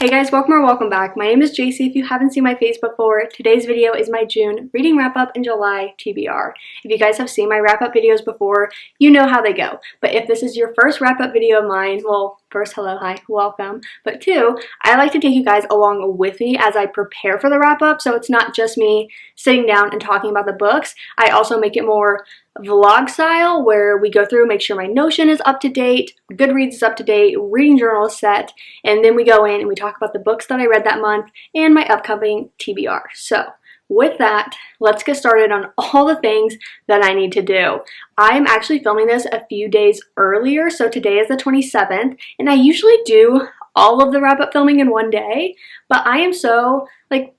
Hey guys, welcome or welcome back. My name is JC if you haven't seen my face before. Today's video is my June reading wrap-up and July TBR. If you guys have seen my wrap-up videos before, you know how they go. But if this is your first wrap-up video of mine, well, first, hello, hi, welcome. But two, I like to take you guys along with me as I prepare for the wrap-up, so it's not just me sitting down and talking about the books. I also make it more vlog style where we go through, make sure my Notion is up to date, Goodreads is up to date, reading journal is set, and then we go in and we talk about the books that I read that month and my upcoming TBR. So with that, let's get started on all the things that I need to do. I am actually filming this a few days earlier, so today is the 27th, and I usually do all of the wrap-up filming in one day, but I am so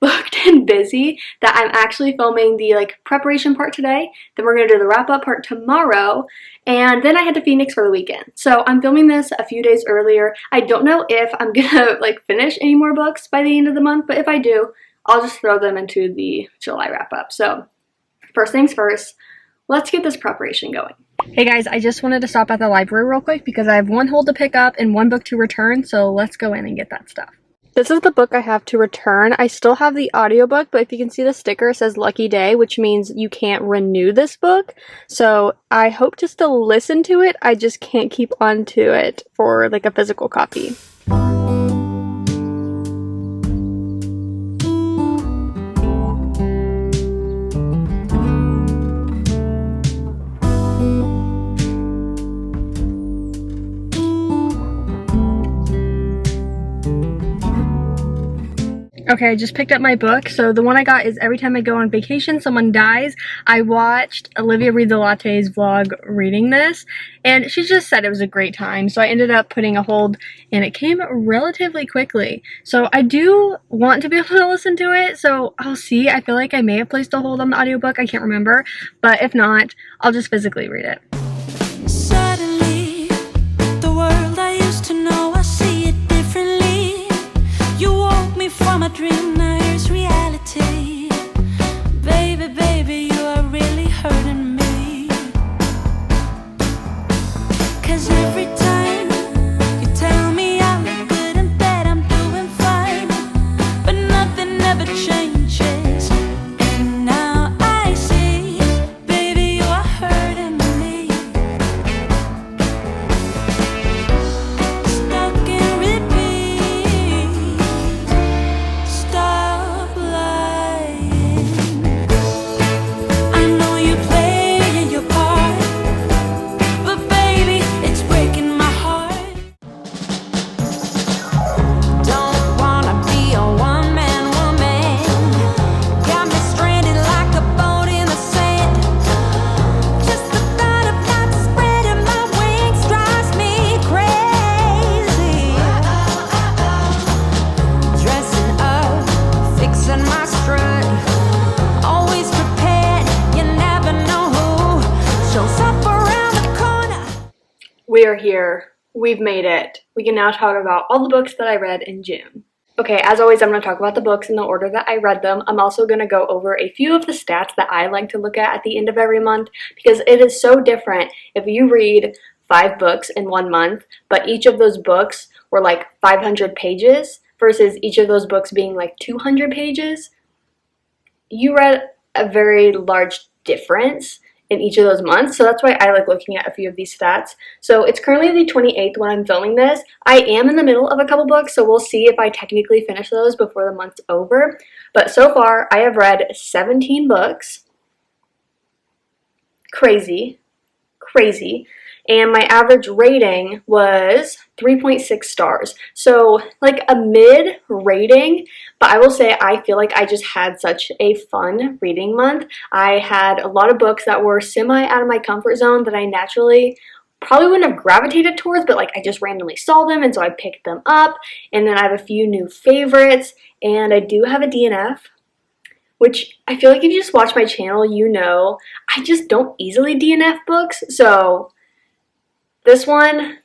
booked and busy that I'm actually filming the preparation part today, then we're gonna do the wrap-up part tomorrow, and then I head to Phoenix for the weekend. So I'm filming this a few days earlier. I don't know if I'm gonna finish any more books by the end of the month, but if I do, I'll just throw them into the July wrap-up. So first things first, let's get this preparation going. Hey guys, I just wanted to stop at the library real quick because I have one hold to pick up and one book to return, so let's go in and get that stuff. This is the book I have to return. I still have the audiobook, but if you can see the sticker, it says Lucky Day, which means you can't renew this book. So I hope to still listen to it, I just can't keep on to it for a physical copy. Okay, I just picked up my book. So the one I got is Every Time I Go on Vacation, Someone Dies. I watched Olivia Read the Latte's vlog reading this, and she just said it was a great time. So I ended up putting a hold, and it came relatively quickly. So I do want to be able to listen to it, so I'll see. I feel like I may have placed a hold on the audiobook. I can't remember, but if not, I'll just physically read it. Suddenly, the world I used to know, I see it differently. You woke me from a dream, now here's reality. Baby, baby, you are really hurting me. 'Cause every time you tell me I look good in bed, I'm doing fine, but nothing ever changes. And now I see, baby, you are hurting me. Stuck in repeat. Stop lying. I know you playing your part, but baby, it's breaking my heart. Don't wanna be a one-man woman. Got me stranded like a boat in the sand. Just the thought of not spreading my wings drives me crazy. Dressing up, fixing my strut, always prepared, you never know who shows up around the corner. We are here. We've made it. We can now talk about all the books that I read in June. Okay, as always, I'm going to talk about the books in the order that I read them. I'm also going to go over a few of the stats that I like to look at the end of every month because it is so different if you read 5 books in 1 month, but each of those books were 500 pages versus each of those books being 200 pages. You read a very large difference in each of those months, so that's why I like looking at a few of these stats. So it's currently the 28th when I'm filming this. I am in the middle of a couple books, so we'll see if I technically finish those before the month's over. But so far, I have read 17 books. Crazy. Crazy. And my average rating was 3.6 stars. So a mid rating, but I will say I feel like I just had such a fun reading month. I had a lot of books that were semi out of my comfort zone that I naturally probably wouldn't have gravitated towards, but I just randomly saw them and so I picked them up. And then I have a few new favorites, and I do have a DNF, which I feel like if you just watch my channel, you know I just don't easily DNF books. So this one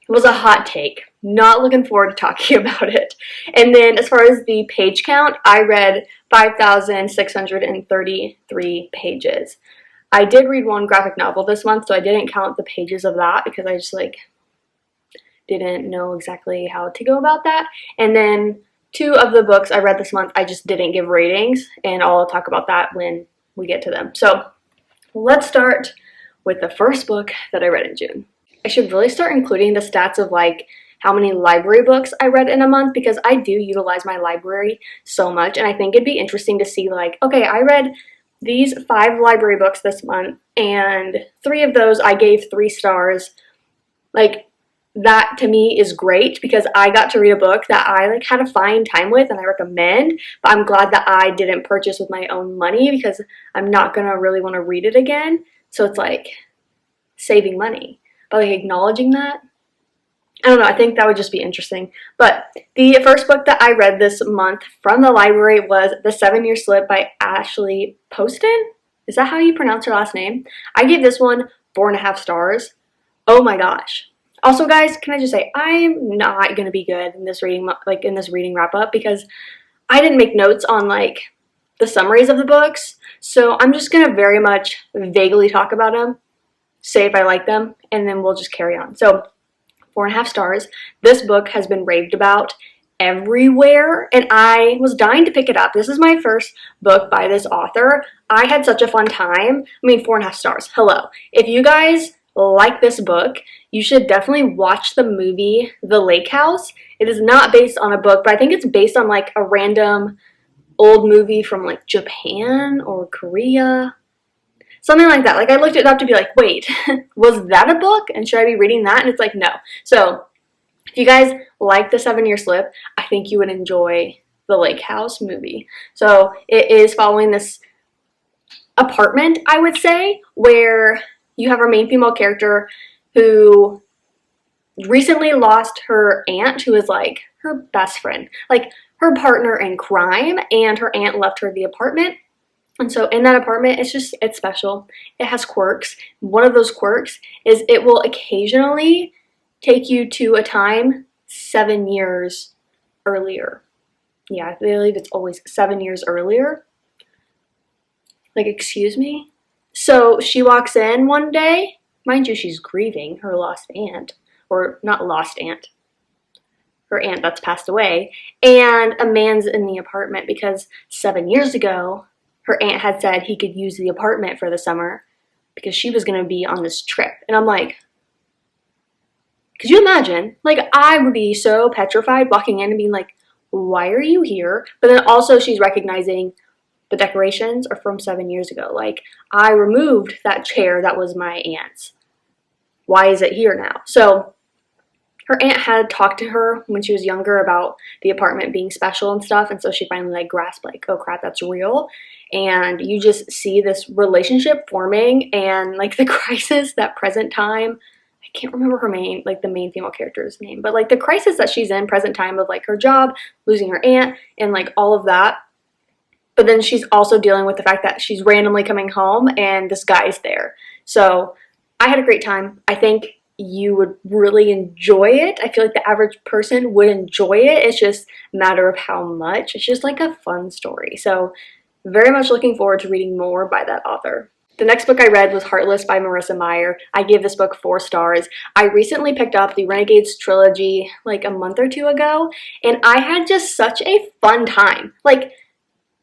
was a hot take. Not looking forward to talking about it. And then as far as the page count, I read 5,633 pages. I did read one graphic novel this month, so I didn't count the pages of that because I just didn't know exactly how to go about that. And then 2 of the books I read this month, I just didn't give ratings, and I'll talk about that when we get to them. So let's start with the first book that I read in June. I should really start including the stats of like how many library books I read in a month, because I do utilize my library so much, and I think it'd be interesting to see like, okay, I read these 5 library books this month, and 3 of those I gave 3 stars. Like, that to me is great because I got to read a book that I like had a fine time with and I recommend, but I'm glad that I didn't purchase with my own money because I'm not gonna really want to read it again. So it's like saving money, but like acknowledging that, I don't know, I think that would just be interesting. But the first book that I read this month from the library was The 7-Year Slip by Ashley Poston. Is that how you pronounce her last name? I gave this one 4.5 stars. Oh my gosh. Also, guys, can I just say, I'm not going to be good in this reading wrap up because I didn't make notes on like the summaries of the books. So I'm just going to very much vaguely talk about them, say if I like them, and then we'll just carry on. So 4.5 stars. This book has been raved about everywhere, and I was dying to pick it up. This is my first book by this author. I had such a fun time. I mean, 4.5 stars. Hello. If you guys like this book, you should definitely watch the movie The Lake House. It is not based on a book, but I think it's based on like a random old movie from like Japan or Korea. Something like that. Like I looked it up to be like, wait, was that a book? And should I be reading that? And it's like, no. So if you guys like The 7-Year Slip, I think you would enjoy the Lake House movie. So it is following this apartment, I would say, where you have our main female character who recently lost her aunt, who is like her best friend, like her partner in crime, and her aunt left her the apartment. And so in that apartment, it's special. It has quirks. One of those quirks is it will occasionally take you to a time 7 years earlier. Yeah, I believe it's always 7 years earlier. Like, excuse me? So she walks in one day. Mind you, she's grieving her lost aunt. Or not lost aunt. Her aunt that's passed away. And a man's in the apartment because 7 years ago, her aunt had said he could use the apartment for the summer because she was going to be on this trip. And I'm like, could you imagine? Like, I would be so petrified walking in and being like, why are you here? But then also she's recognizing the decorations are from 7 years ago. Like, I removed that chair that was my aunt's. Why is it here now? So her aunt had talked to her when she was younger about the apartment being special and stuff. And so she finally like grasped like, oh crap, that's real. And you just see this relationship forming and like the crisis that present time, I can't remember the main female character's name, but like the crisis that she's in present time of like her job, losing her aunt and like all of that. But then she's also dealing with the fact that she's randomly coming home and this guy's there. So I had a great time. I think you would really enjoy it. I feel like the average person would enjoy it. It's just a matter of how much. It's just like a fun story. So very much looking forward to reading more by that author. The next book I read was Heartless by Marissa Meyer. I gave this book 4 stars. I recently picked up the Renegades trilogy like a month or 2 ago, and I had just such a fun time. Like,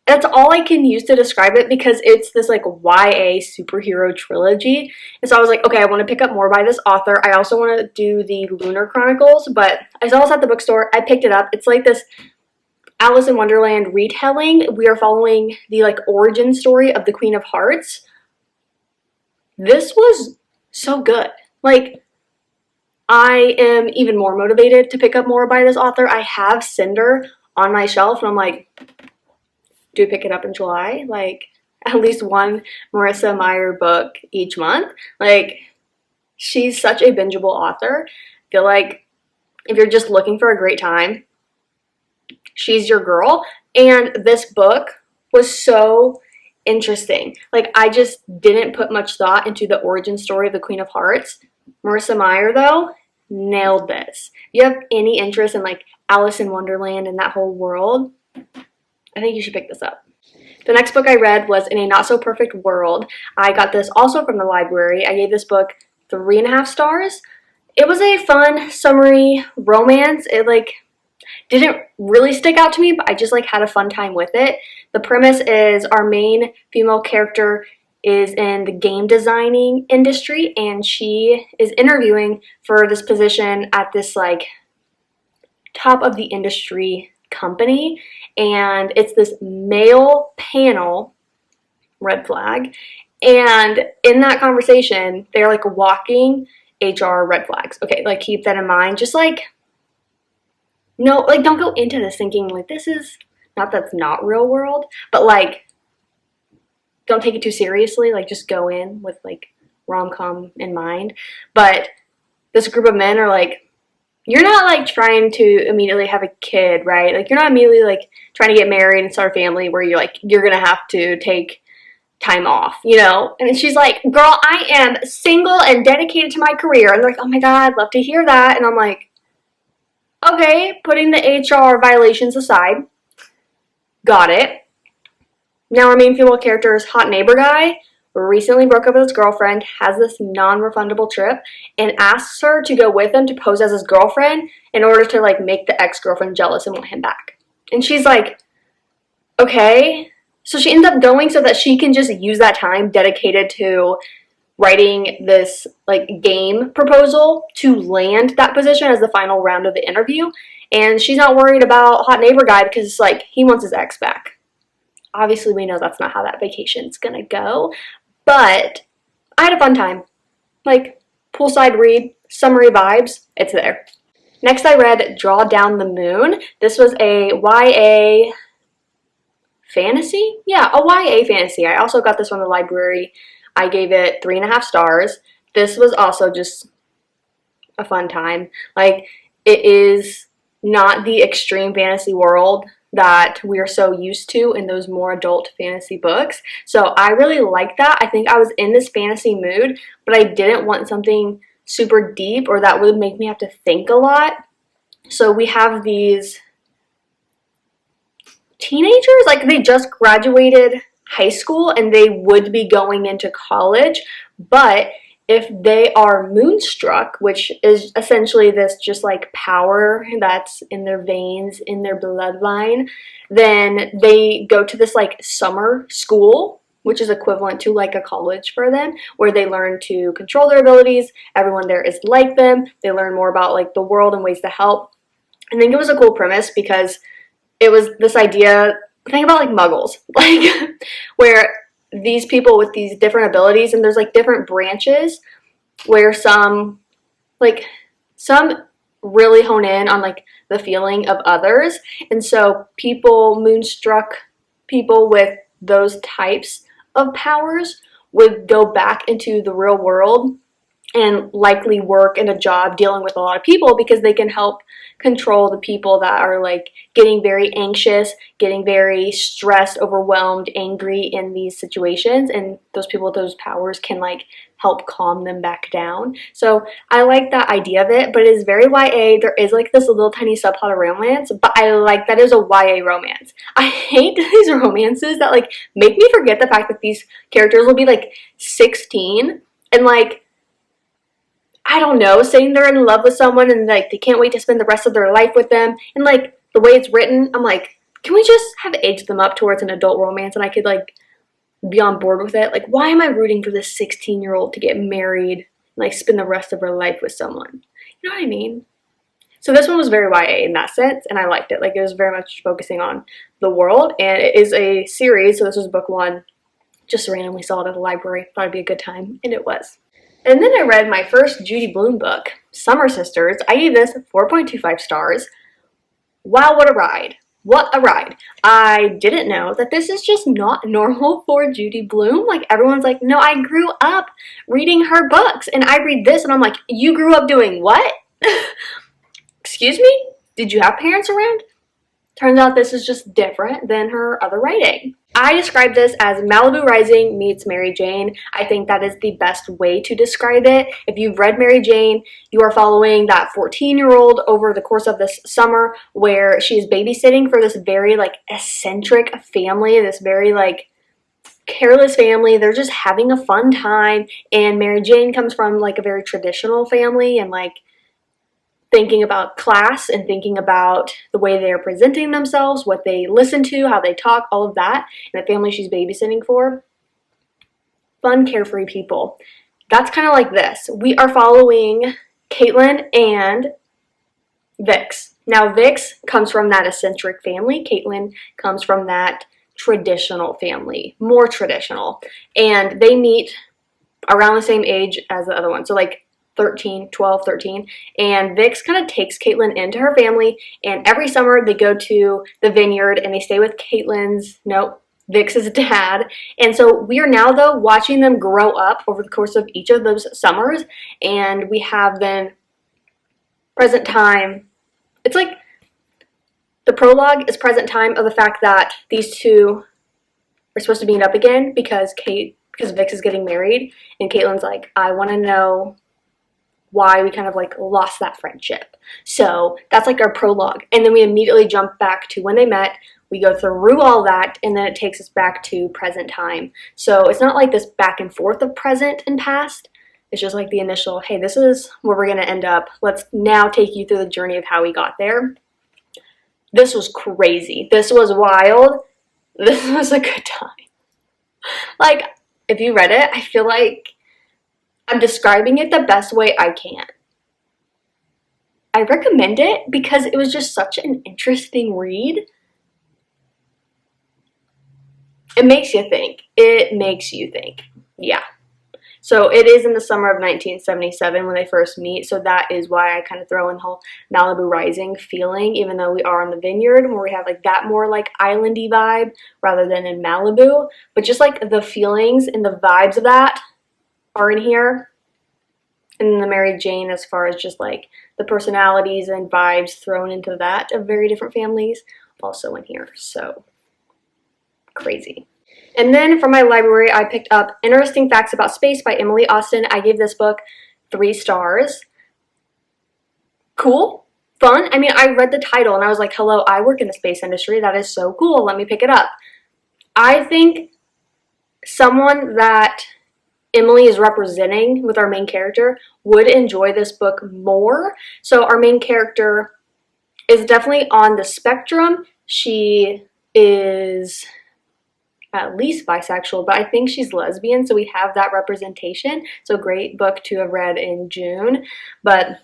that's all I can use to describe it because it's this like YA superhero trilogy. And so I was like, okay, I want to pick up more by this author. I also want to do the Lunar Chronicles, but I saw this at the bookstore. I picked it up. It's like this Alice in Wonderland retelling. We are following the like origin story of the Queen of Hearts. This was so good. Like, I am even more motivated to pick up more by this author. I have Cinder on my shelf and I'm like, do I pick it up in July? Like, at least one Marissa Meyer book each month. Like, she's such a bingeable author. I feel like if you're just looking for a great time, she's your girl. And this book was so interesting. Like, I just didn't put much thought into the origin story of the Queen of Hearts. Marissa Meyer, though, nailed this. If you have any interest in, like, Alice in Wonderland and that whole world, I think you should pick this up. The next book I read was In a Not So Perfect World. I got this also from the library. I gave this book 3.5 stars. it was a fun, summery romance. It like didn't really stick out to me, but I just like had a fun time with it. The premise is our main female character is in the game designing industry, and she is interviewing for this position at this like top of the industry company, and it's this male panel, red flag, and in that conversation they're like walking HR red flags. Okay, like keep that in mind. Just like, no, like don't go into this thinking like this is not, that's not real world, but like don't take it too seriously. Like just go in with like rom-com in mind. But this group of men are like, you're not like trying to immediately have a kid, right? Like you're not immediately like trying to get married and start a family where you're like, you're gonna have to take time off, you know? And she's like, girl, I am single and dedicated to my career. And they're like, oh my God, I'd love to hear that. And I'm like, okay, putting the HR violations aside, got it. Now our main female character is hot neighbor guy, recently broke up with his girlfriend, has this non-refundable trip, and asks her to go with him to pose as his girlfriend in order to like make the ex-girlfriend jealous and want him back. And she's like, okay. So she ends up going so that she can just use that time dedicated to writing this like game proposal to land that position as the final round of the interview. And she's not worried about hot neighbor guy because it's like he wants his ex back. Obviously we know that's not how that vacation's gonna go, but I had a fun time. Like poolside read, summery vibes, it's there. Next I read Draw Down the Moon. This was a YA fantasy? Yeah, a YA fantasy. I also got this from the library. I gave it 3.5 stars. This was also just a fun time. Like, it is not the extreme fantasy world that we're so used to in those more adult fantasy books. So I really like that. I think I was in this fantasy mood, but I didn't want something super deep or that would make me have to think a lot. So we have these teenagers, like they just graduated high school and they would be going into college, but if they are moonstruck, which is essentially this just like power that's in their veins, in their bloodline, then they go to this like summer school, which is equivalent to like a college for them, where they learn to control their abilities. Everyone there is like them. They learn more about like the world and ways to help. I think it was a cool premise because it was this idea, think about like muggles, like where these people with these different abilities, and there's like different branches where some really hone in on like the feeling of others. And so people, moonstruck people with those types of powers would go back into the real world and likely work in a job dealing with a lot of people because they can help control the people that are like getting very anxious, getting very stressed, overwhelmed, angry in these situations, and those people with those powers can like help calm them back down. So I like that idea of it, but it is very YA. There is like this little tiny subplot of romance, but I like that it is a YA romance. I hate these romances that like make me forget the fact that these characters will be like 16 and like, I don't know, saying they're in love with someone and like they can't wait to spend the rest of their life with them. And like the way it's written, I'm like, can we just have aged them up towards an adult romance and I could like be on board with it? Like, why am I rooting for this 16-year-old to get married and like spend the rest of her life with someone? You know what I mean? So this one was very YA in that sense, and I liked it. Like, it was very much focusing on the world, and it is a series, so this was book 1. Just randomly saw it at the library. Thought it'd be a good time, and it was. And then I read my first Judy Blume book, Summer Sisters. I gave this 4.25 stars. Wow, what a ride. What a ride. I didn't know that this is just not normal for Judy Blume. Like, everyone's like, no, I grew up reading her books. And I read this and I'm like, you grew up doing what? Excuse me? Did you have parents around? Turns out this is just different than her other writing. I describe this as Malibu Rising meets Mary Jane. I think that is the best way to describe it. If you've read Mary Jane, you are following that 14-year-old over the course of this summer where she is babysitting for this very like eccentric family, this very like careless family. They're just having a fun time, and Mary Jane comes from like a very traditional family, and like thinking about class and thinking about the way they are presenting themselves, what they listen to, how they talk, all of that, and the family she's babysitting for. Fun, carefree people. That's kind of like this. We are following Caitlin and Vix. Now, Vix comes from that eccentric family. Caitlin comes from that traditional family, more traditional. And they meet around the same age as the other one. So like 12, 13. And Vix kind of takes Caitlin into her family. And every summer they go to the vineyard and they stay with Vix's dad. And so we are now, though, watching them grow up over the course of each of those summers. And we have then present time. It's like the prologue is present time of the fact that these two are supposed to meet up again because Vix is getting married. And Caitlin's like, I want to know why we kind of like lost that friendship. So that's like our prologue. And then we immediately jump back to when they met. We go through all that, and then it takes us back to present time. So it's not like this back and forth of present and past. It's just like the initial, hey, this is where we're going to end up. Let's now take you through the journey of how we got there. This was crazy. This was wild. This was a good time. Like, if you read it, I feel like I'm describing it the best way I can. I recommend it because it was just such an interesting read. It makes you think. It makes you think. Yeah. So it is in the summer of 1977 when they first meet. So that is why I kind of throw in the whole Malibu Rising feeling, even though we are on the vineyard where we have like that more like islandy vibe rather than in Malibu. But just like the feelings and the vibes of that are in here. And then the Mary Jane, as far as just like the personalities and vibes thrown into that of very different families, also in here. So crazy. And then from my library, I picked up Interesting Facts About Space by Emily Austin. I gave this book 3 stars. Cool. Fun. I mean, I read the title and I was like, hello, I work in the space industry. That is so cool. Let me pick it up. I think someone that Emily is representing with our main character would enjoy this book more. So our main character is definitely on the spectrum. She is at least bisexual, but I think she's lesbian, so we have that representation. So great book to have read in June. But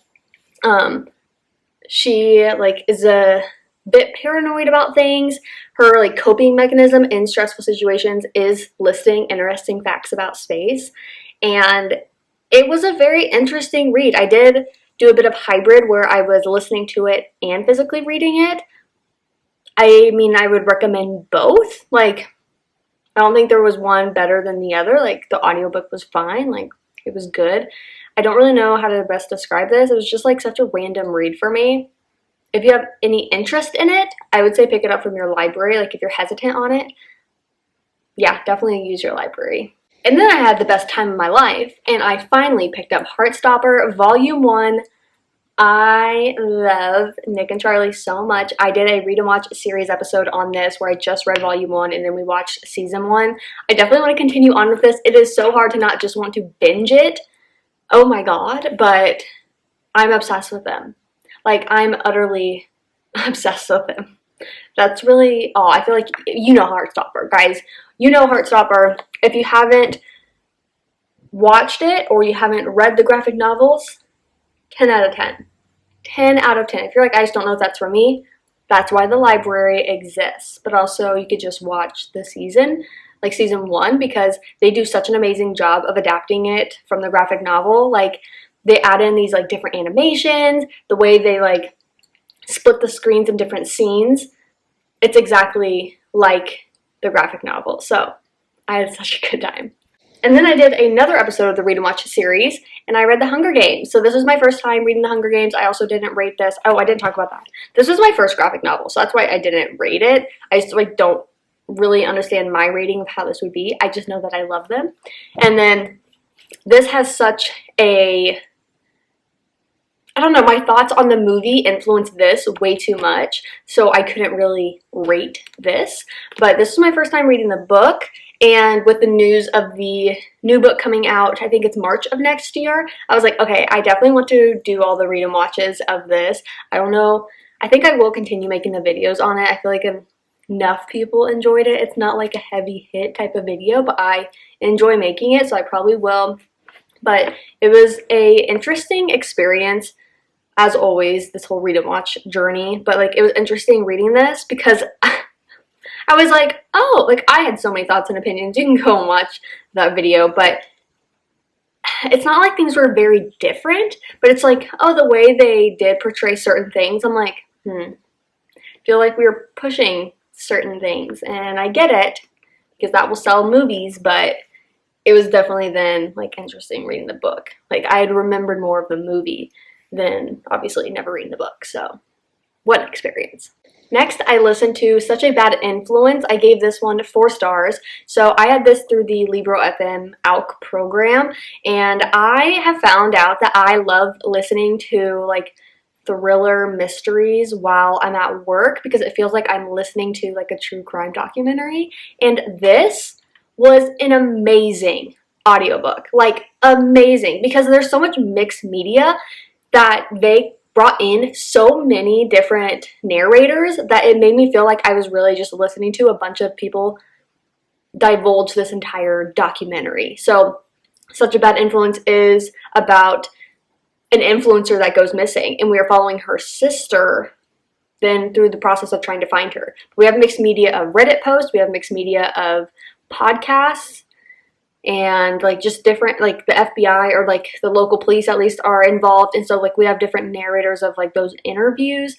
she like is a bit paranoid about things. Her like coping mechanism in stressful situations is listing interesting facts about space. And it was a very interesting read. I did do a bit of hybrid where I was listening to it and physically reading it. I mean, I would recommend both. Like, I don't think there was one better than the other. Like, the audiobook was fine. Like, it was good. I don't really know how to best describe this. It was just like such a random read for me. If you have any interest in it, I would say pick it up from your library. Like, if you're hesitant on it, yeah, definitely use your library. And then I had the best time of my life, and I finally picked up Heartstopper Volume 1. I love Nick and Charlie so much. I did a read and watch series episode on this where I just read Volume 1 and then we watched Season 1. I definitely want to continue on with this. It is so hard to not just want to binge it. Oh my god, but I'm obsessed with them. Like, I'm utterly obsessed with them. That's really all. I feel like you know Heartstopper, guys. You know Heartstopper. If you haven't watched it or you haven't read the graphic novels, 10 out of 10. 10 out of 10. If you're like, I just don't know if that's for me, that's why the library exists. But also, you could just watch the season, like Season 1, because they do such an amazing job of adapting it from the graphic novel. Like, they add in these, like, different animations, the way they, like, split the screens in different scenes. It's exactly like the graphic novel. So, I had such a good time. And then I did another episode of the Read and Watch series, and I read The Hunger Games. So this was my first time reading The Hunger Games. I also didn't rate this. Oh, I didn't talk about that. This was my first graphic novel, so that's why I didn't rate it. I just like don't really understand my rating of how this would be. I just know that I love them. And then this has such a, I don't know, my thoughts on the movie influenced this way too much, so I couldn't really rate this. But this was my first time reading the book, And with the news of the new book coming out, I think it's March of next year, I was like, okay, I definitely want to do all the read and watches of this. I don't know. I think I will continue making the videos on it. I feel like enough people enjoyed it. It's not like a heavy hit type of video, but I enjoy making it, so I probably will. But it was a interesting experience, as always, this whole read and watch journey. But like, it was interesting reading this because I was like, oh, like I had so many thoughts and opinions. You can go and watch that video, but it's not like things were very different, but it's like, oh, the way they did portray certain things, I'm like, feel like we were pushing certain things, and I get it because that will sell movies, but it was definitely then like interesting reading the book. Like I had remembered more of the movie than obviously never reading the book, so what an experience. Next, I listened to Such a Bad Influence. I gave this one 4 stars. So I had this through the Libro FM ALC program, and I have found out that I love listening to like thriller mysteries while I'm at work because it feels like I'm listening to like a true crime documentary. And this was an amazing audiobook, like amazing, because there's so much mixed media that they brought in so many different narrators that it made me feel like I was really just listening to a bunch of people divulge this entire documentary. So Such a Bad Influence is about an influencer that goes missing, and we are following her sister then through the process of trying to find her. We have mixed media of Reddit posts, we have mixed media of podcasts, and like just different, like the FBI or like the local police at least are involved, and so like we have different narrators of like those interviews.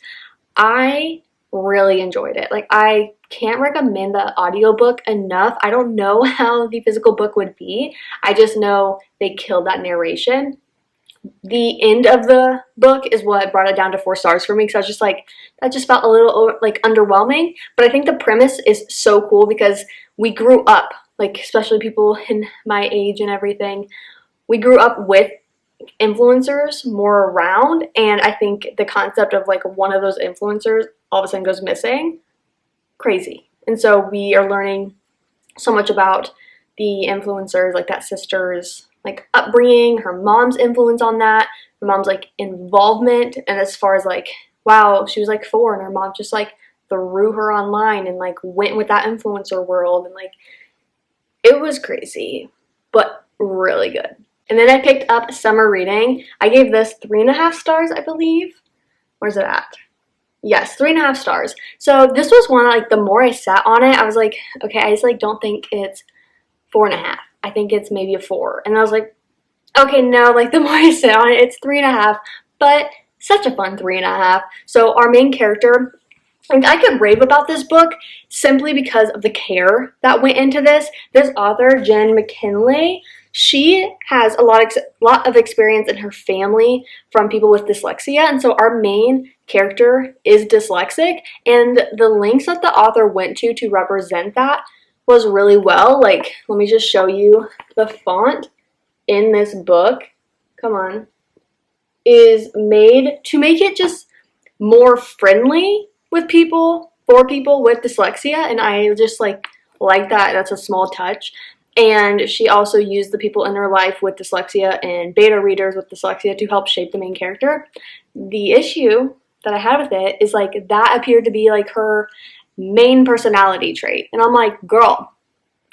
I really enjoyed it. Like I can't recommend the audiobook enough. I don't know how the physical book would be. I just know they killed that narration. The end of the book is what brought it down to 4 stars for me, because I was just like, that just felt a little like underwhelming. But I think the premise is so cool because we grew up, like especially people in my age and everything, we grew up with influencers more around, and I think the concept of like one of those influencers all of a sudden goes missing, crazy. And so we are learning so much about the influencers, like that sister's like upbringing, her mom's influence on that, her mom's like involvement, and as far as like, wow, she was like 4 and her mom just like threw her online and like went with that influencer world, and like it was crazy, but really good. And then I picked up Summer Reading. I gave this 3.5 stars, I believe. Where's it at? Yes, 3.5 stars. So this was one, like the more I sat on it, I was like, okay, I just like don't think it's 4.5. I think it's maybe a 4. And I was like, okay, no, like the more I sit on it, it's 3.5, but such a fun 3.5. So our main character, like I could rave about this book simply because of the care that went into this. This author, Jen McKinley, she has a lot of experience in her family from people with dyslexia, and so our main character is dyslexic, and the links that the author went to represent that was really well. Like, let me just show you the font in this book. Come on. Is made to make it just more friendly with people, for people with dyslexia, and I just like that. That's a small touch. And she also used the people in her life with dyslexia and beta readers with dyslexia to help shape the main character. The issue that I had with it is like that appeared to be like her main personality trait. And I'm like, girl,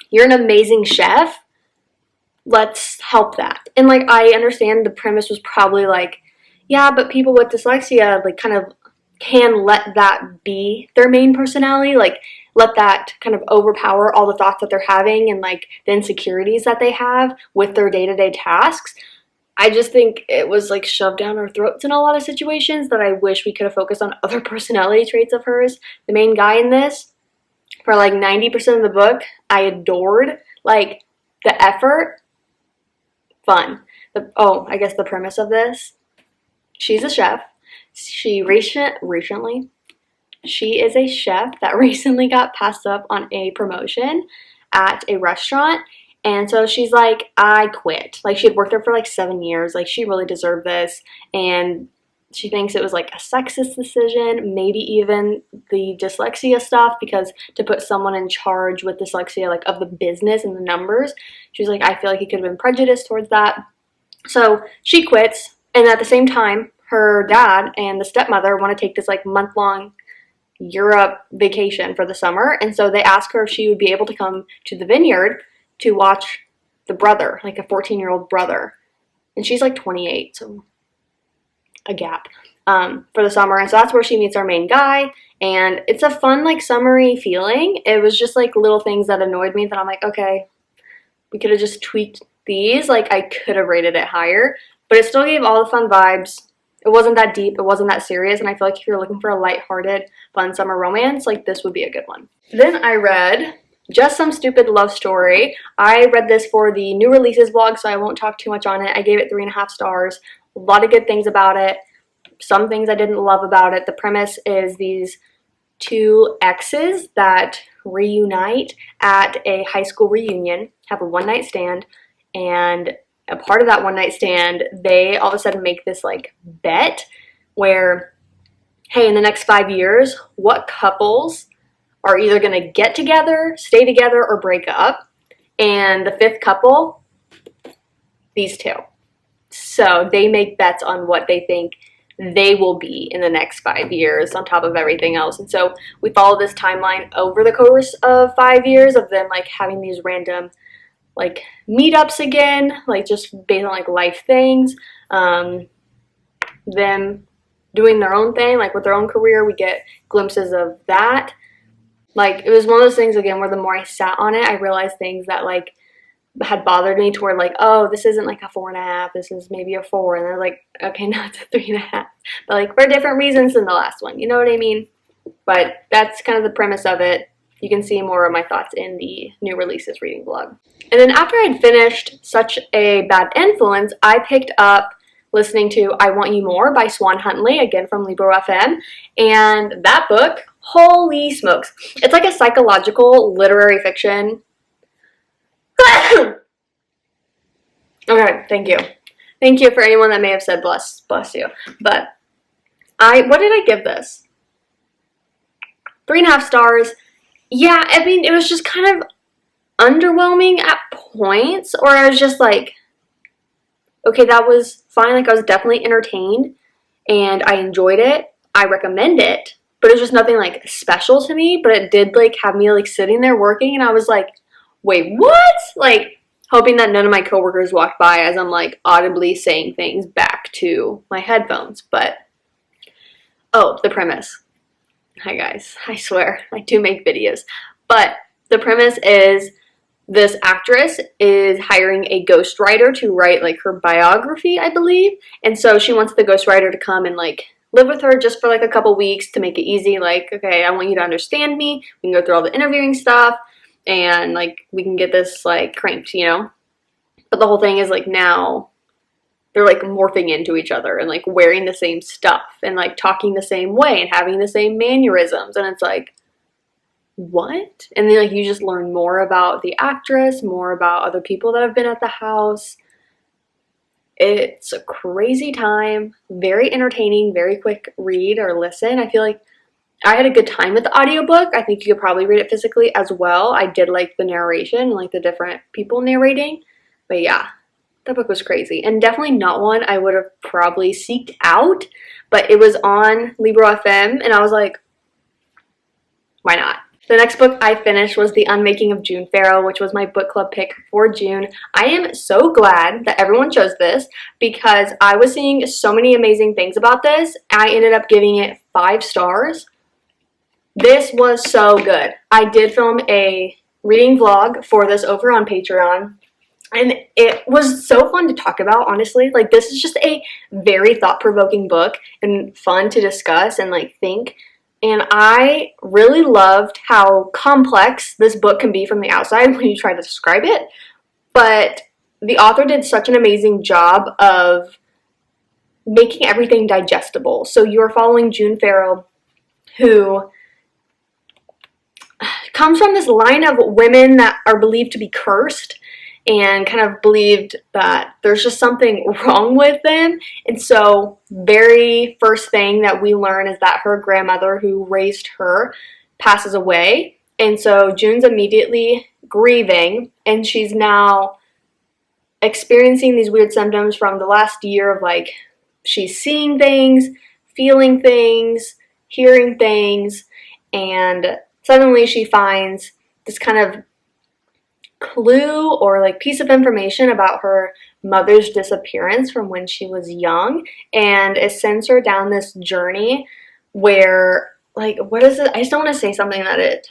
you're an amazing chef. Let's help that. And like I understand the premise was probably like, yeah, but people with dyslexia like kind of can let that be their main personality, like let that kind of overpower all the thoughts that they're having and like the insecurities that they have with their day-to-day tasks. I just think it was like shoved down our throats in a lot of situations that I wish we could have focused on other personality traits of hers. The main guy in this, for like 90% of the book, I adored. Like the effort, fun. I guess the premise of this, she's a chef. She is a chef that recently got passed up on a promotion at a restaurant. And so she's like, I quit. Like she had worked there for like 7 years. Like she really deserved this. And she thinks it was like a sexist decision, maybe even the dyslexia stuff, because to put someone in charge with dyslexia, like of the business and the numbers, she's like, I feel like he could have been prejudiced towards that. So she quits, and at the same time, her dad and the stepmother want to take this like month-long Europe vacation for the summer, and so they ask her if she would be able to come to the vineyard to watch the brother, like a 14-year-old brother, and she's like 28, so a gap for the summer. And so that's where she meets our main guy, and it's a fun like summery feeling. It was just like little things that annoyed me that I'm like, okay, we could have just tweaked these, like I could have rated it higher, but it still gave all the fun vibes. It wasn't that deep, it wasn't that serious, and I feel like if you're looking for a lighthearted, fun summer romance, like this would be a good one. Then I read Just Some Stupid Love Story. I read this for the new releases vlog, so I won't talk too much on it. I gave it 3.5 stars. A lot of good things about it. Some things I didn't love about it. The premise is these two exes that reunite at a high school reunion, have a one-night stand, and a part of that one-night stand, they all of a sudden make this like bet where, hey, in the next 5 years, what couples are either going to get together, stay together, or break up? And the fifth couple, these two. So they make bets on what they think they will be in the next 5 years on top of everything else. And so we follow this timeline over the course of 5 years of them like having these random like meetups again, like just based on like life things, them doing their own thing, like with their own career. We get glimpses of that. Like it was one of those things again where the more I sat on it, I realized things that like had bothered me toward like, oh, this isn't like a 4.5, this is maybe a 4, and they're like, okay, no, it's a 3.5, but like for different reasons than the last one, you know what I mean? But that's kind of the premise of it. You can see more of my thoughts in the new releases reading vlog. And then after I'd finished Such a Bad Influence, I picked up listening to I Want You More by Swan Huntley, again from Libro FM, and that book, holy smokes, it's like a psychological literary fiction. Okay, thank you. Thank you for anyone that may have said bless you. But what did I give this? 3.5 stars. Yeah, I mean, it was just kind of underwhelming at points, or I was just like, okay, that was fine. Like I was definitely entertained and I enjoyed it. I recommend it, but it was just nothing like special to me, but it did like have me like sitting there working, and I was like, wait, what? Like hoping that none of my coworkers walked by as I'm like audibly saying things back to my headphones. But oh, the premise. Hi guys, I swear I do make videos, but the premise is this actress is hiring a ghostwriter to write like her biography, I believe, and so she wants the ghostwriter to come and like live with her just for like a couple weeks to make it easy. Like, okay, I want you to understand me. We can go through all the interviewing stuff, and like we can get this like cranked, you know. But the whole thing is like now they're like morphing into each other and like wearing the same stuff and like talking the same way and having the same mannerisms, and it's like, what? And then like you just learn more about the actress, more about other people that have been at the house. It's a crazy time, very entertaining, very quick read or listen. I feel like I had a good time with the audiobook. I think you could probably read it physically as well. I did like the narration and like the different people narrating, but yeah, that book was crazy, and definitely not one I would have probably seeked out, but it was on Libro FM, and I was like, why not? The next book I finished was The Unmaking of June Farrow, which was my book club pick for June. I am so glad that everyone chose this because I was seeing so many amazing things about this. I ended up giving it 5 stars. This was so good. I did film a reading vlog for this over on Patreon, and it was so fun to talk about, honestly. Like, this is just a very thought-provoking book and fun to discuss and, like, think. And I really loved how complex this book can be from the outside when you try to describe it. But the author did such an amazing job of making everything digestible. So you're following June Farrow, who comes from this line of women that are believed to be cursed. and kind of believed that there's just something wrong with them. And so very first thing that we learn is that her grandmother who raised her passes away. And so June's immediately grieving, and she's now experiencing these weird symptoms from the last year of like she's seeing things, feeling things, hearing things, and suddenly she finds this kind of clue or like piece of information about her mother's disappearance from when she was young, and it sends her down this journey where, like, what is it? I just don't want to say something that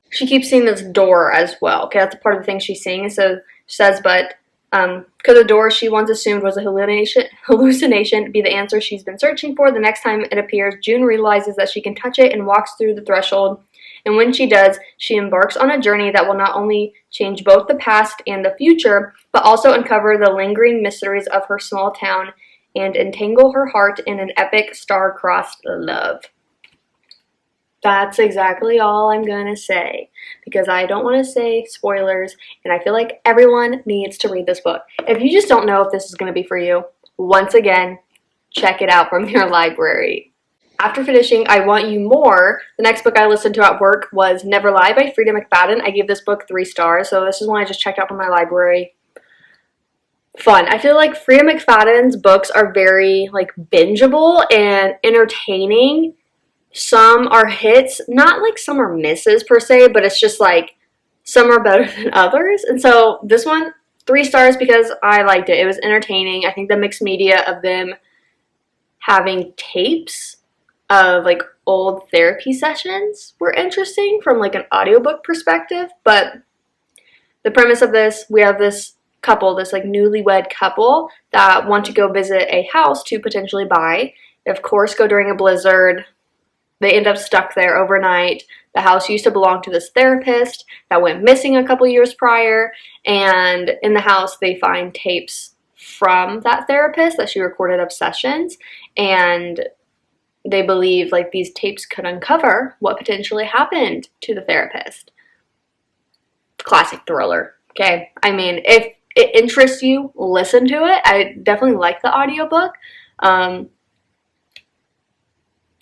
she keeps seeing this door as well. Okay, that's a part of the thing she's seeing. And so she says, but could the door she once assumed was a hallucination be the answer she's been searching for? The next time it appears, June realizes that she can touch it and walks through the threshold. And when she does, she embarks on a journey that will not only change both the past and the future, but also uncover the lingering mysteries of her small town and entangle her heart in an epic star-crossed love. That's exactly all I'm going to say, because I don't want to say spoilers, and I feel like everyone needs to read this book. If you just don't know if this is going to be for you, once again, check it out from your library. After finishing I Want You More, the next book I listened to at work was Never Lie by Frida McFadden. I gave this book 3 stars, so this is one I just checked out from my library. Fun. I feel like Frida McFadden's books are very like bingeable and entertaining. Some are hits, not like some are misses per se, but it's just like some are better than others. And so this one, 3 stars because I liked it. It was entertaining. I think the mixed media of them having tapes of like old therapy sessions were interesting from like an audiobook perspective. But the premise of this, we have this couple, this like newlywed couple that want to go visit a house to potentially buy. They of course go during a blizzard. They end up stuck there overnight. The house used to belong to this therapist that went missing a couple years prior, and in the house they find tapes from that therapist that she recorded of sessions, and they believe like these tapes could uncover what potentially happened to the therapist. Classic thriller. Okay, I mean, if it interests you, listen to it. I definitely like the audiobook.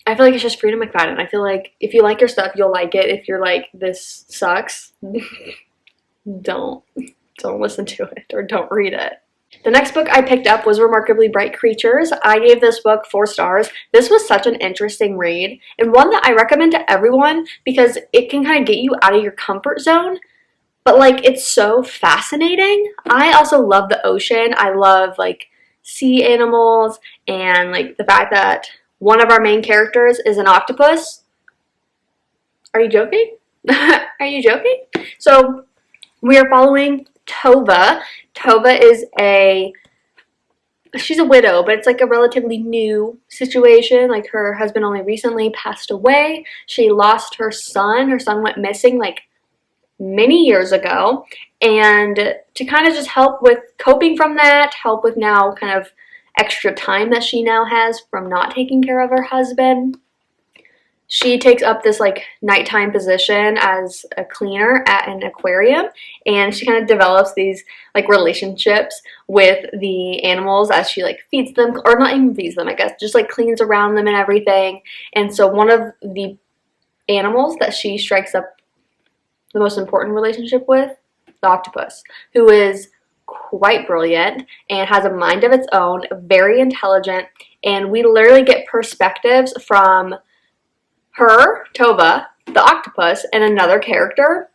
I feel like it's just Frida McFadden. I feel like if you like her stuff, you'll like it. If you're like, this sucks, don't listen to it or don't read it. The next book I picked up was Remarkably Bright Creatures. I gave this book 4 stars. This was such an interesting read, and one that I recommend to everyone because it can kind of get you out of your comfort zone, but like it's so fascinating. I also love the ocean. I love like sea animals, and like the fact that one of our main characters is an octopus. Are you joking? Are you joking? So we are following Tova. Tova is she's a widow, but it's like a relatively new situation. Like her husband only recently passed away. She lost her son. Her son went missing like many years ago. And to kind of just help with coping from that, help with now kind of extra time that she now has from not taking care of her husband, she takes up this like nighttime position as a cleaner at an aquarium, and she kind of develops these like relationships with the animals as she like feeds them, or not even feeds them, I guess, just like cleans around them and everything. And so one of the animals that she strikes up the most important relationship with, the octopus, who is quite brilliant and has a mind of its own, very intelligent, and we literally get perspectives from her, Tova, the octopus, and another character.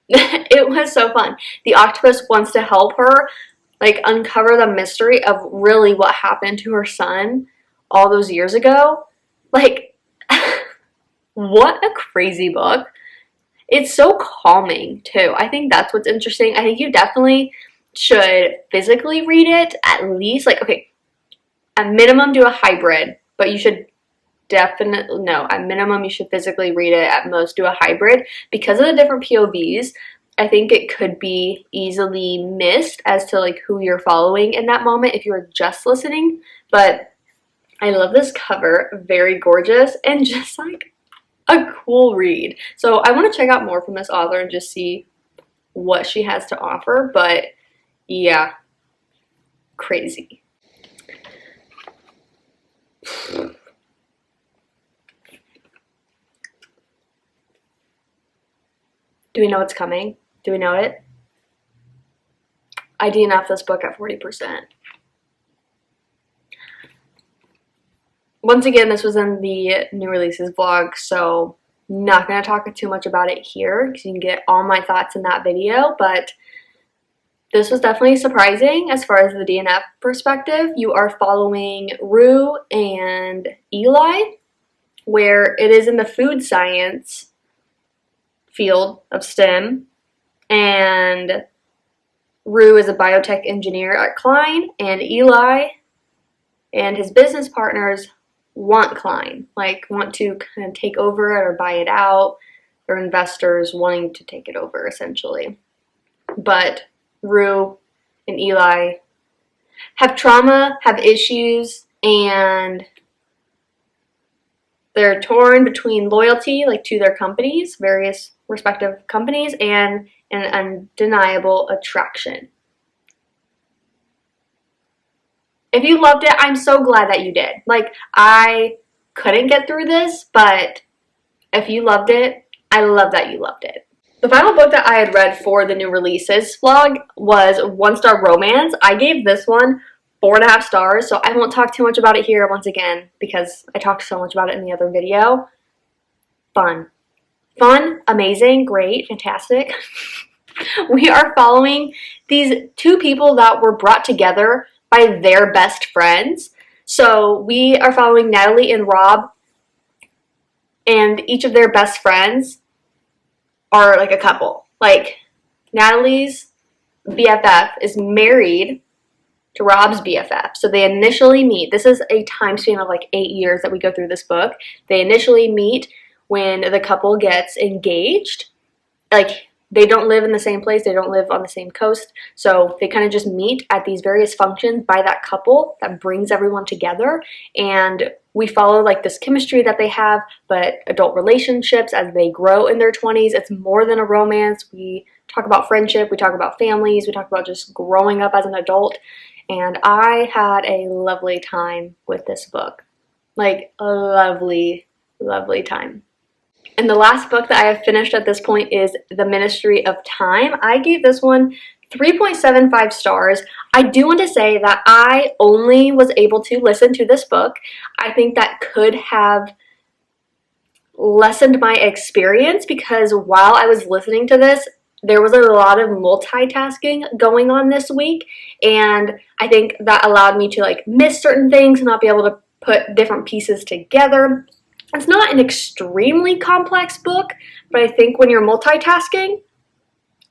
It was so fun. The octopus wants to help her like uncover the mystery of really what happened to her son all those years ago. Like, what a crazy book. It's so calming too. I think that's what's interesting. I think you definitely should physically read it at least. Like, okay, at minimum do a hybrid, but you should definitely, no, at minimum you should physically read it, at most do a hybrid. Because of the different POVs, I think it could be easily missed as to like who you're following in that moment if you're just listening. But I love this cover, very gorgeous and just like a cool read. So I want to check out more from this author and just see what she has to offer, but yeah, crazy. Do we know what's coming? Do we know it? I DNF this book at 40%. Once again, this was in the new releases vlog, so not going to talk too much about it here because you can get all my thoughts in that video, but this was definitely surprising as far as the DNF perspective. You are following Rue and Eli, where it is in the food science field of STEM, and Rue is a biotech engineer at Klein, and Eli and his business partners want Klein, like want to kind of take over it or buy it out. They're investors wanting to take it over essentially. But Rue and Eli have trauma, have issues, and they're torn between loyalty, like to their companies, various respective companies, and an undeniable attraction. If you loved it, I'm so glad that you did. Like, I couldn't get through this, but if you loved it, I love that you loved it. The final book that I had read for the new releases vlog was One Star Romance. I gave this one 4.5 stars, so I won't talk too much about it here once again because I talked so much about it in the other video. Fun, amazing, great, fantastic. We are following these two people that were brought together by their best friends. So we are following Natalie and Rob, and each of their best friends are like a couple. Like, Natalie's BFF is married to Rob's BFF. So they initially meet. This is a time span of like 8 years that we go through this book. They initially meet when the couple gets engaged. Like, they don't live in the same place. They don't live on the same coast. So they kind of just meet at these various functions by that couple that brings everyone together. And we follow like this chemistry that they have, but adult relationships as they grow in their 20s. It's more than a romance. We talk about friendship. We talk about families. We talk about just growing up as an adult. And I had a lovely time with this book. Like, a lovely, lovely time. And the last book that I have finished at this point is The Ministry of Time. I gave this one 3.75 stars. I do want to say that I only was able to listen to this book. I think that could have lessened my experience because while I was listening to this, there was a lot of multitasking going on this week, and I think that allowed me to like miss certain things and not be able to put different pieces together. It's not an extremely complex book, but I think when you're multitasking,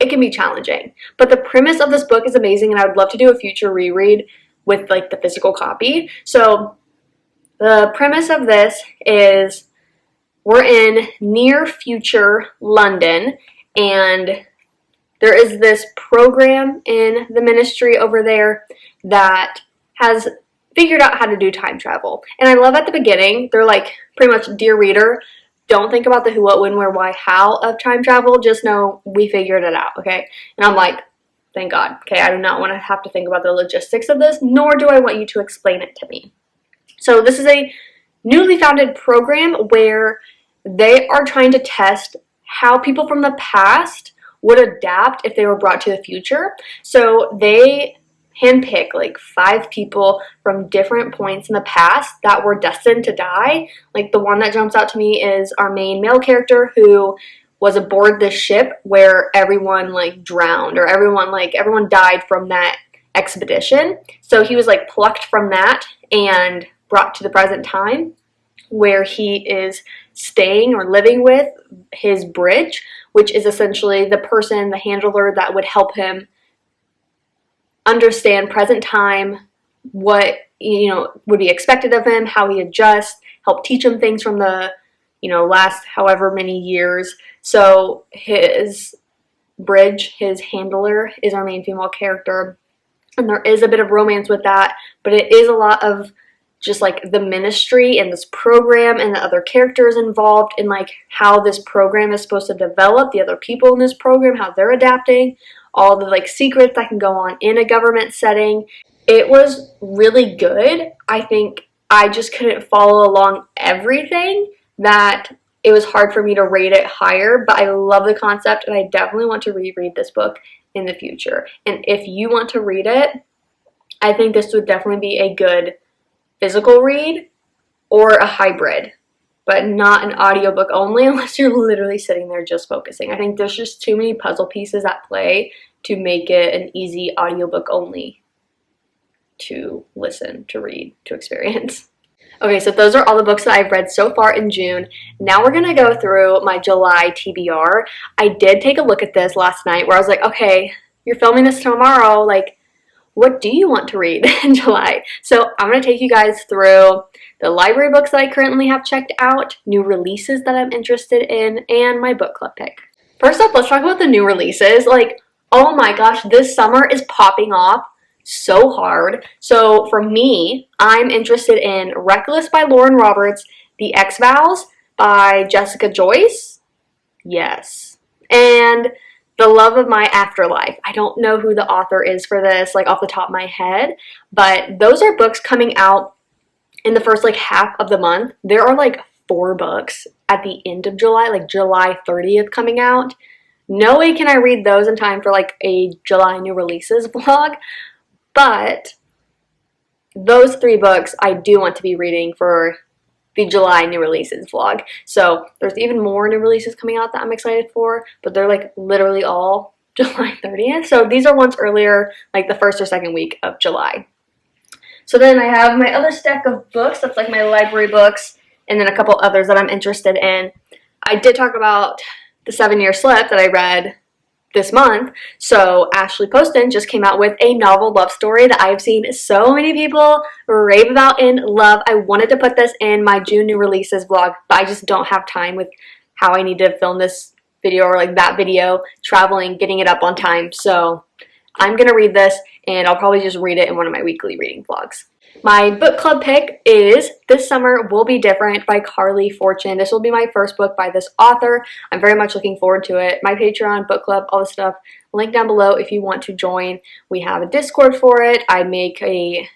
it can be challenging. But the premise of this book is amazing, and I would love to do a future reread with like the physical copy. So the premise of this is we're in near future London, and there is this program in the ministry over there that has figured out how to do time travel. And I love at the beginning, they're like, pretty much, dear reader, don't think about the who, what, when, where, why, how of time travel. Just know we figured it out, okay? And I'm like, thank God. Okay, I do not want to have to think about the logistics of this, nor do I want you to explain it to me. So this is a newly founded program where they are trying to test how people from the past would adapt if they were brought to the future. So they handpick like 5 people from different points in the past that were destined to die. Like, the one that jumps out to me is our main male character who was aboard this ship where everyone like drowned, or everyone died from that expedition. So he was like plucked from that and brought to the present time where he is staying or living with his bridge, which is essentially the person, the handler that would help him understand present time, what would be expected of him, how he adjusts, help teach him things from the last however many years. So his bridge, his handler, is our main female character, and there is a bit of romance with that, but it is a lot of just like the ministry and this program and the other characters involved and like how this program is supposed to develop, the other people in this program, how they're adapting, all the like secrets that can go on in a government setting. It was really good. I think I just couldn't follow along everything, that it was hard for me to rate it higher, but I love the concept and I definitely want to reread this book in the future. And if you want to read it, I think this would definitely be a good physical read or a hybrid, but not an audiobook only unless you're literally sitting there just focusing. I think there's just too many puzzle pieces at play to make it an easy audiobook only to listen, to read, to experience. Okay, so those are all the books that I've read so far in June. Now we're gonna go through my July TBR. I did take a look at this last night where I was like, okay, you're filming this tomorrow, like, what do you want to read in July? So I'm going to take you guys through the library books that I currently have checked out, new releases that I'm interested in, and my book club pick. First up, let's talk about the new releases. Like, oh my gosh, this summer is popping off so hard. So for me, I'm interested in Reckless by Lauren Roberts, The X-Vows by Jessica Joyce. Yes. And The Love of My Afterlife. I don't know who the author is for this, like off the top of my head, but those are books coming out in the first like half of the month. There are like 4 books at the end of July, like July 30th coming out. No way can I read those in time for like a July new releases vlog, but those 3 books I do want to be reading for the July new releases vlog. So there's even more new releases coming out that I'm excited for, but they're like literally all July 30th. So these are ones earlier, like the first or second week of July. So then I have my other stack of books. That's like my library books, and then a couple others that I'm interested in. I did talk about The 7-Year Slip that I read this month. So Ashley Poston just came out with a novel love story that I've seen so many people rave about and love. I wanted to put this in my June new releases vlog, but I just don't have time with how I need to film this video or like that video, traveling, getting it up on time. So I'm gonna read this and I'll probably just read it in one of my weekly reading vlogs. My book club pick is This Summer Will Be Different by Carly Fortune. This will be my first book by this author. I'm very much looking forward to it. My Patreon, book club, all the stuff, link down below if you want to join. We have a Discord for it. I make a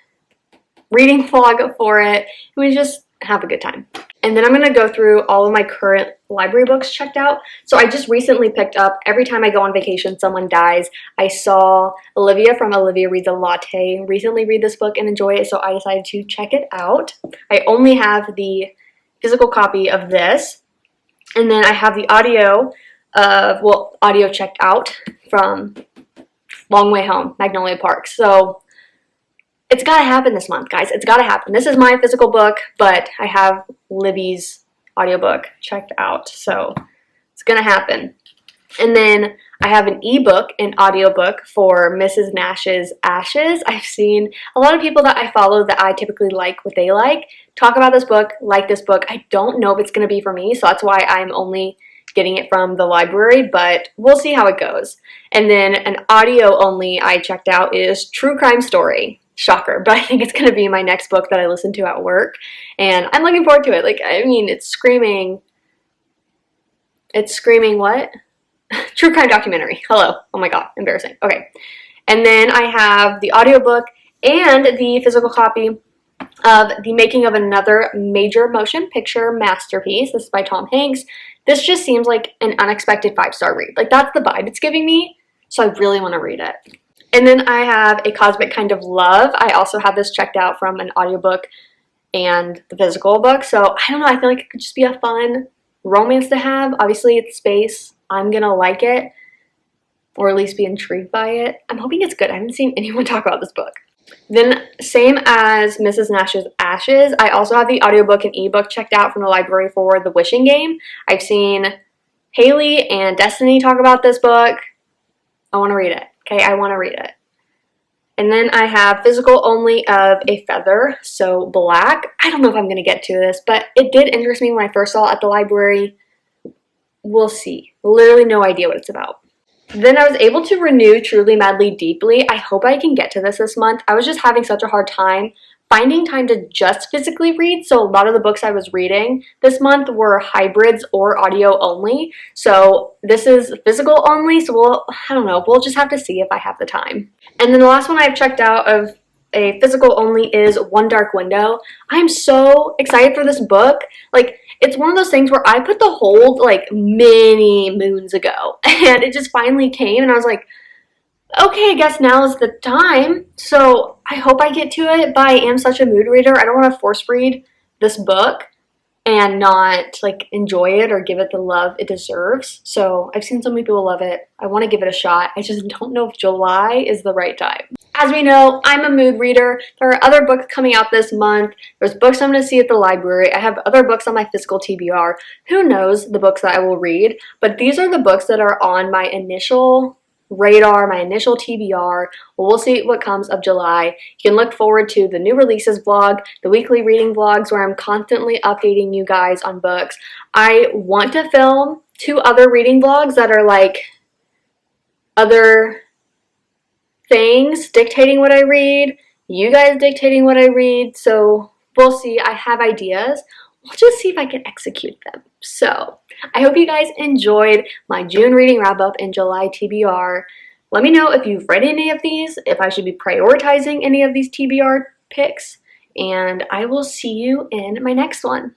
reading vlog for it. We just have a good time. And then I'm going to go through all of my current library books checked out. So I just recently picked up Every Time I Go on Vacation, Someone Dies. I saw Olivia from Olivia Reads a Latte recently read this book and enjoy it, so I decided to check it out. I only have the physical copy of this, and then I have the audio checked out from Long Way Home, Magnolia Park. So it's got to happen this month, guys. It's got to happen. This is my physical book, but I have Libby's audiobook checked out, so it's going to happen. And then I have an ebook and audiobook for Mrs. Nash's Ashes. I've seen a lot of people that I follow that I typically like what they like talk about this book, like this book. I don't know if it's going to be for me, so that's why I'm only getting it from the library, but we'll see how it goes. And then an audio only I checked out is True Crime Story. Shocker, but I think it's going to be my next book that I listen to at work, and I'm looking forward to it. Like, I mean, it's screaming what? True crime documentary. Hello. Oh my god, embarrassing. Okay. And then I have the audiobook and the physical copy of The Making of Another Major Motion Picture Masterpiece. This is by Tom Hanks. This just seems like an unexpected 5-star read. Like, that's the vibe it's giving me, so I really want to read it. And then I have A Cosmic Kind of Love. I also have this checked out from an audiobook and the physical book. So I don't know, I feel like it could just be a fun romance to have. Obviously it's space. I'm gonna like it, or at least be intrigued by it. I'm hoping it's good. I haven't seen anyone talk about this book. Then same as Mrs. Nash's Ashes, I also have the audiobook and ebook checked out from the library for The Wishing Game. I've seen Haley and Destiny talk about this book. I want to read it. Okay, I want to read it. And then I have physical only of A Feather So Black. I don't know if I'm going to get to this, but it did interest me when I first saw it at the library. We'll see. Literally no idea what it's about. Then I was able to renew Truly Madly Deeply. I hope I can get to this month. I was just having such a hard time finding time to just physically read. So a lot of the books I was reading this month were hybrids or audio only. So this is physical only, so I don't know, we'll just have to see if I have the time. And then the last one I've checked out of a physical only is One Dark Window. I'm so excited for this book. Like, it's one of those things where I put the hold like many moons ago, and it just finally came, and I was like, okay, I guess now is the time. So I hope I get to it, but I am such a mood reader. I don't want to force read this book and not like enjoy it or give it the love it deserves. So I've seen so many people love it. I want to give it a shot. I just don't know if July is the right time. As we know, I'm a mood reader. There are other books coming out this month. There's books I'm going to see at the library. I have other books on my physical TBR. Who knows the books that I will read? But these are the books that are on my initial radar, my initial TBR. We'll see what comes of July. You can look forward to the new releases vlog, the weekly reading vlogs where I'm constantly updating you guys on books. I want to film 2 other reading vlogs that are like other things dictating what I read, you guys dictating what I read, so we'll see. I have ideas. We'll just see if I can execute them. So I hope you guys enjoyed my June reading wrap up and July TBR. Let me know if you've read any of these, if I should be prioritizing any of these TBR picks, and I will see you in my next one.